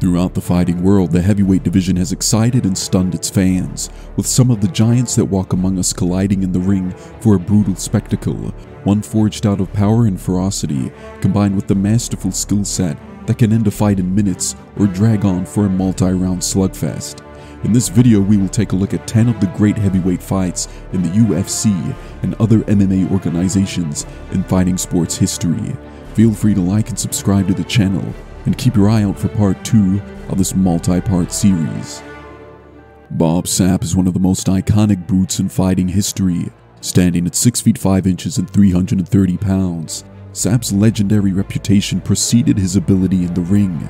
Throughout the fighting world, the heavyweight division has excited and stunned its fans, with some of the giants that walk among us colliding in the ring for a brutal spectacle, one forged out of power and ferocity, combined with the masterful skill set that can end a fight in minutes or drag on for a multi-round slugfest. In this video, we will take a look at 10 of the great heavyweight fights in the UFC and other MMA organizations in fighting sports history. Feel free to like and subscribe to the channel, and keep your eye out for part 2 of this multi-part series. Bob Sapp is one of the most iconic brutes in fighting history. Standing at 6 feet 5 inches and 330 pounds, Sapp's legendary reputation preceded his ability in the ring.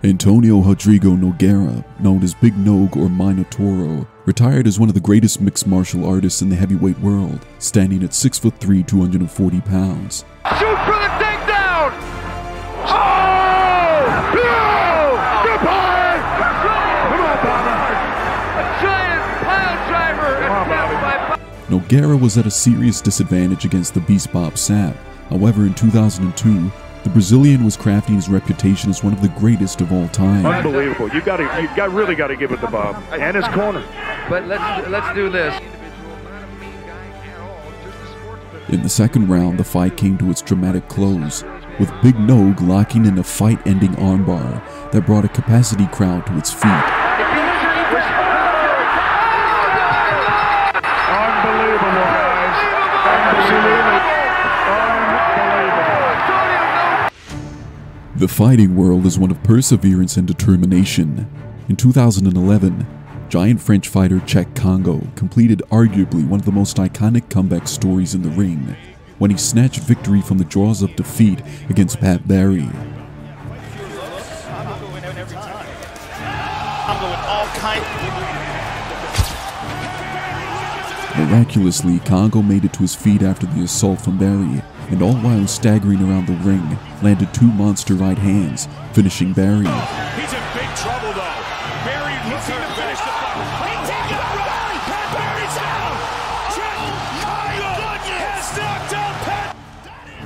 Antonio Rodrigo Nogueira, known as Big Nog or Minotauro, retired as one of the greatest mixed martial artists in the heavyweight world, standing at 6'3", 240 pounds. Shoot for the takedown! Oh! No! Goodbye! Come on, Bobby! A giant pile driver! Come on, Bobby! Nogueira was at a serious disadvantage against the beast Bob Sapp. However, in 2002, the Brazilian was crafting his reputation as one of the greatest of all time. Unbelievable! You really got to give it to Bob and his corner. But let's do this. In the second round, the fight came to its dramatic close, with Big Nog locking in a fight-ending armbar that brought a capacity crowd to its feet. Unbelievable, guys! Unbelievable! The fighting world is one of perseverance and determination. In 2011, giant French fighter Cheick Kongo completed arguably one of the most iconic comeback stories in the ring, when he snatched victory from the jaws of defeat against Pat Barry. Miraculously, Kongo made it to his feet after the assault from Barry, and all while staggering around the ring, landed 2 monster right hands, finishing Barry. He's in big trouble though. Barry looking to finish the fight. He's taking the rally. Pat Barry's out. Kongo has knocked out Pat.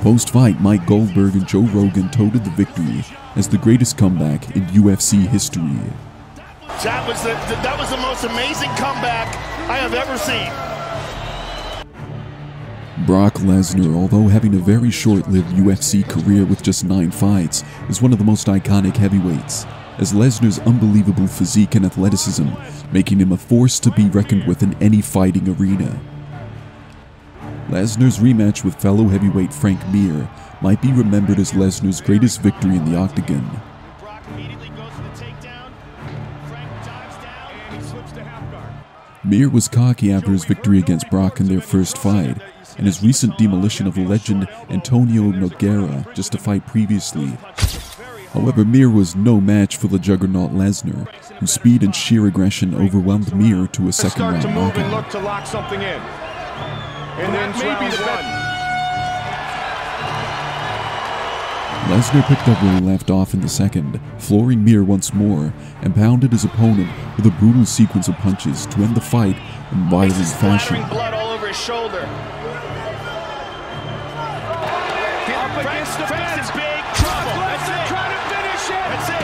Post-fight, Mike Goldberg and Joe Rogan touted the victory as the greatest comeback in UFC history. That was the most amazing comeback I have ever seen. Brock Lesnar, although having a very short-lived UFC career with just 9 fights, is one of the most iconic heavyweights, as Lesnar's unbelievable physique and athleticism making him a force to be reckoned with in any fighting arena. Lesnar's rematch with fellow heavyweight Frank Mir might be remembered as Lesnar's greatest victory in the octagon. Brock immediately goes for the takedown. Frank dives down and he slips to half guard. Mir was cocky after his victory against Brock in their first fight, and his recent demolition of legend Antonio Nogueira just a fight previously. However, Mir was no match for the juggernaut Lesnar, whose speed and sheer aggression overwhelmed Mir to a second-round knockout. Look to lock something in. And then maybe the one. Lesnar picked up where he left off in the second, flooring Mir once more, and pounded his opponent with a brutal sequence of punches to end the fight in violent fashion. Blood all over his shoulder. Frank's in big trouble. That's it. Trying to finish it. That's it.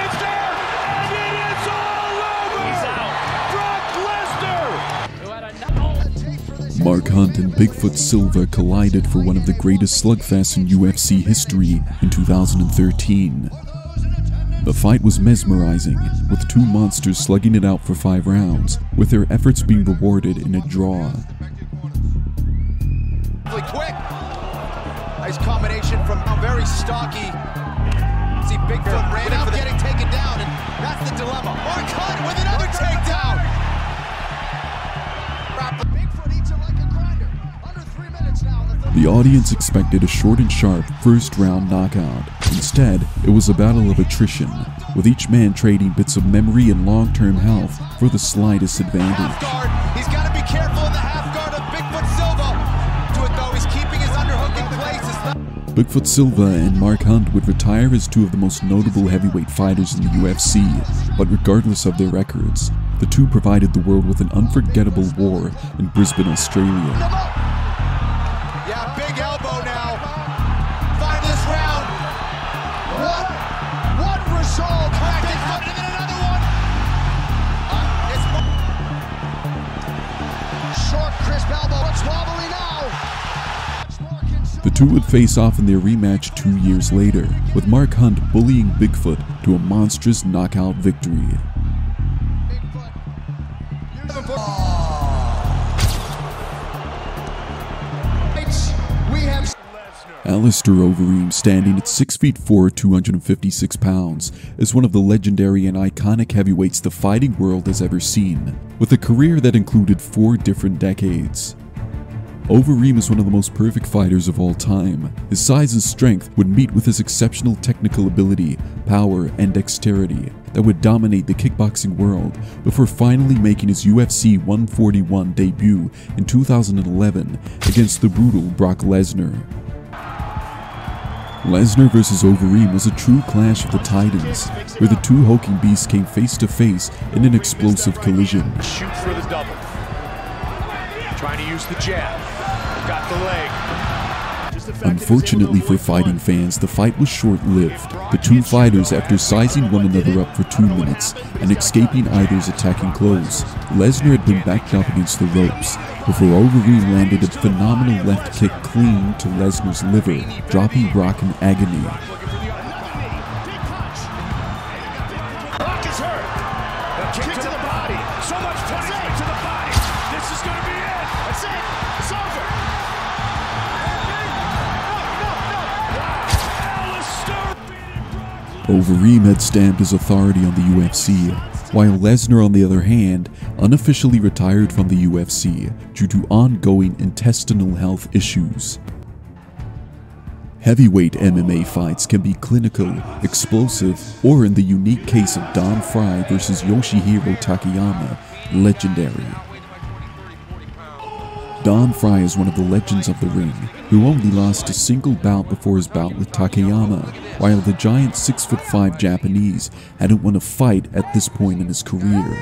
It's there. And it is all over. He's out. Brock Lesnar. Mark Hunt and Bigfoot Silva collided for one of the greatest slugfests in UFC history in 2013. The fight was mesmerizing, with 2 monsters slugging it out for 5 rounds, with their efforts being rewarded in a draw. Quick. Nice combination from a very stocky. See Bigfoot ran out getting taken down, and that's the dilemma. Mark Hunt with another takedown. Bigfoot eats it like a grinder. Under 3 minutes now. The audience expected a short and sharp first-round knockout. Instead, it was a battle of attrition, with each man trading bits of memory and long-term health for the slightest advantage. Half guard. He's got to be careful in the half guard of Bigfoot Silva. Do it though. He's keeping his underhook in place. Bigfoot Silva and Mark Hunt would retire as 2 of the most notable heavyweight fighters in the UFC, but regardless of their records, the 2 provided the world with an unforgettable war in Brisbane, Australia. Yeah, big elbow now. Find this round. What result? The two would face off in their rematch 2 years later, with Mark Hunt bullying Bigfoot to a monstrous knockout victory. Alistair Overeem, standing at 6'4", 256 pounds, is one of the legendary and iconic heavyweights the fighting world has ever seen, with a career that included 4 different decades. Overeem is one of the most perfect fighters of all time. His size and strength would meet with his exceptional technical ability, power, and dexterity that would dominate the kickboxing world before finally making his UFC 141 debut in 2011 against the brutal Brock Lesnar. Lesnar vs. Overeem was a true clash of the titans, where the two hulking beasts came face to face in an explosive collision. Shoot for the double. Trying to use the jab. Got the leg. Unfortunately for fighting fans, the fight was short-lived. The two fighters, after sizing one another up for 2 minutes and escaping either's attacking close, Lesnar had been backed up against the ropes before Overeem landed a phenomenal left kick clean to Lesnar's liver, dropping Brock in agony. Brock is hurt. A kick to the body. So much punishment to the body. This is going to be it. That's it. It's over. Overeem had stamped his authority on the UFC, while Lesnar, on the other hand, unofficially retired from the UFC due to ongoing intestinal health issues. Heavyweight MMA fights can be clinical, explosive, or in the unique case of Don Frye vs. Yoshihiro Takayama, legendary. Don Frye is one of the legends of the ring, who only lost a single bout before his bout with Takayama, while the giant 6'5" Japanese hadn't won a fight at this point in his career.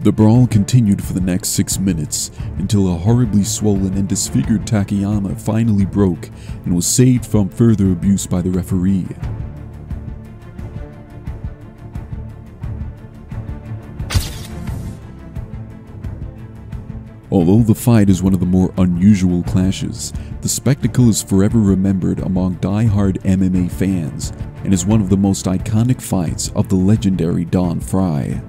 The brawl continued for the next 6 minutes, until a horribly swollen and disfigured Takayama finally broke and was saved from further abuse by the referee. Although the fight is one of the more unusual clashes, the spectacle is forever remembered among die-hard MMA fans and is one of the most iconic fights of the legendary Don Frye.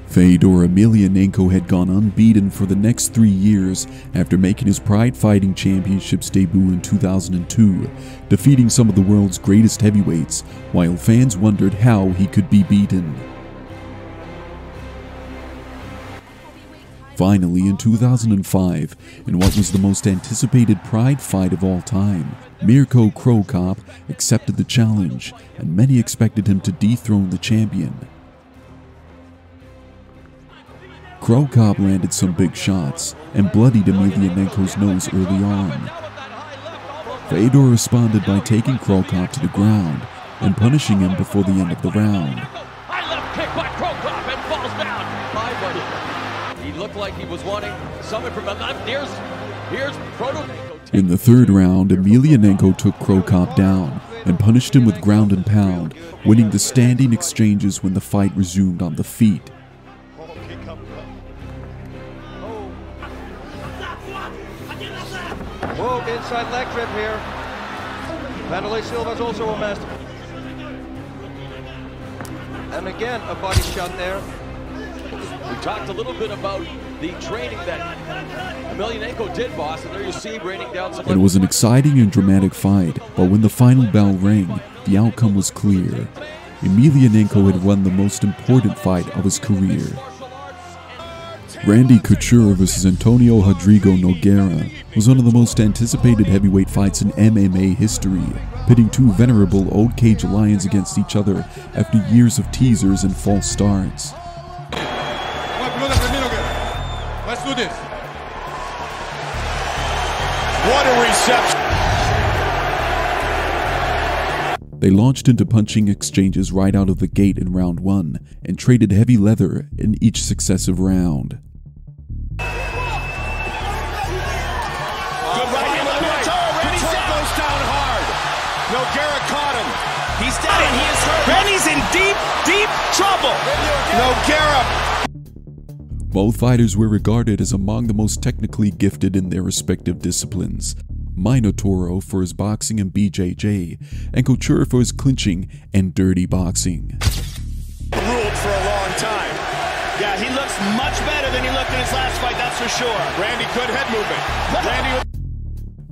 Fedor Emelianenko had gone unbeaten for the next 3 years after making his Pride Fighting Championships debut in 2002, defeating some of the world's greatest heavyweights, while fans wondered how he could be beaten. Finally, in 2005, in what was the most anticipated Pride fight of all time, Mirko Cro Cop accepted the challenge, and many expected him to dethrone the champion. Cro Cop landed some big shots and bloodied Emelianenko's nose early on. Fedor responded by taking Cro Cop to the ground and punishing him before the end of the round. High left kick by Cro Cop and falls down. He looked like he was wanting something from the left. Here's Proto. In the third round, Emelianenko took Cro Cop down and punished him with ground and pound, winning the standing exchanges when the fight resumed on the feet. Whoa, inside leg trip here. Vanderlei Silva's also a master. And again, a body shot there. We talked a little bit about the training that Emelianenko did, boss, and there you see raining down some... It was an exciting and dramatic fight, but when the final bell rang, the outcome was clear. Emelianenko had won the most important fight of his career. Randy Couture vs. Antonio Rodrigo Nogueira was one of the most anticipated heavyweight fights in MMA history, pitting two venerable old cage lions against each other after years of teasers and false starts. Let's do this. What a reception. They launched into punching exchanges right out of the gate in round 1 and traded heavy leather in each successive round. Good right hand with the Minotauro. Randy's down. Goes down hard. Nogueira caught him. He's down and he is hurt. Randy's in deep, deep trouble. Nogueira. Both fighters were regarded as among the most technically gifted in their respective disciplines. Minotauro for his boxing and BJJ, and Couture for his clinching and dirty boxing. Ruled for a long time. Yeah, he looks much better than he looked in his last fight, that's for sure. Randy, good head movement. Randy.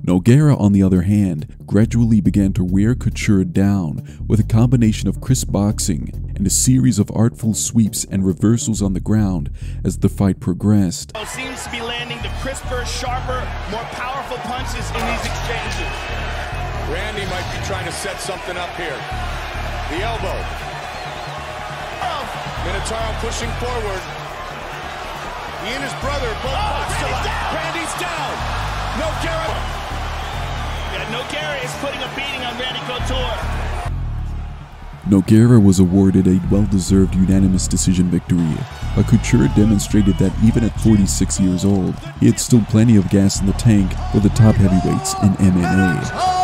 Nogueira, on the other hand, gradually began to wear Couture down with a combination of crisp boxing and a series of artful sweeps and reversals on the ground as the fight progressed. Seems to be landing the crisper, sharper, more powerful punches in these exchanges. Randy might be trying to set something up here. The elbow. Minotauro pushing forward. He and his brother both Randy's down. Nogueira. Nogueira is putting a beating on Randy Couture. Nogueira was awarded a well-deserved unanimous decision victory, but Couture demonstrated that even at 46 years old, he had still plenty of gas in the tank for the top heavyweights in MMA.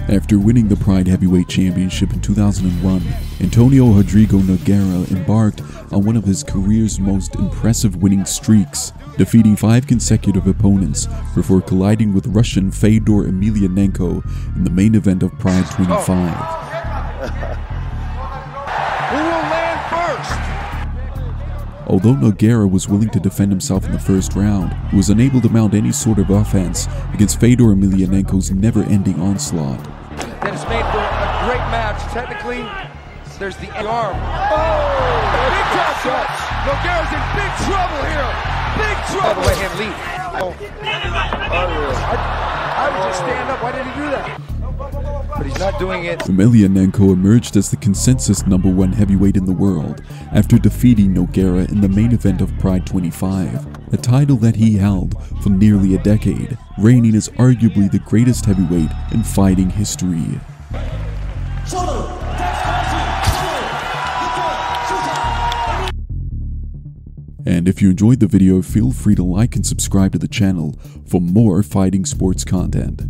After winning the Pride Heavyweight Championship in 2001, Antonio Rodrigo Nogueira embarked on one of his career's most impressive winning streaks, defeating 5 consecutive opponents before colliding with Russian Fedor Emelianenko in the main event of Pride 25. Who will land first? Although Nogueira was willing to defend himself in the first round, he was unable to mount any sort of offense against Fedor Emelianenko's never-ending onslaught. That is made for a great match. Technically, there's the arm. Oh, big drop shots. Nogueira's in big trouble here. Big trouble. Let him lead. I would just stand up. Why did he do that? But he's not doing it. Emelianenko emerged as the consensus #1 heavyweight in the world after defeating Nogueira in the main event of Pride 25, a title that he held for nearly a decade, reigning as arguably the greatest heavyweight in fighting history. And if you enjoyed the video, feel free to like and subscribe to the channel for more fighting sports content.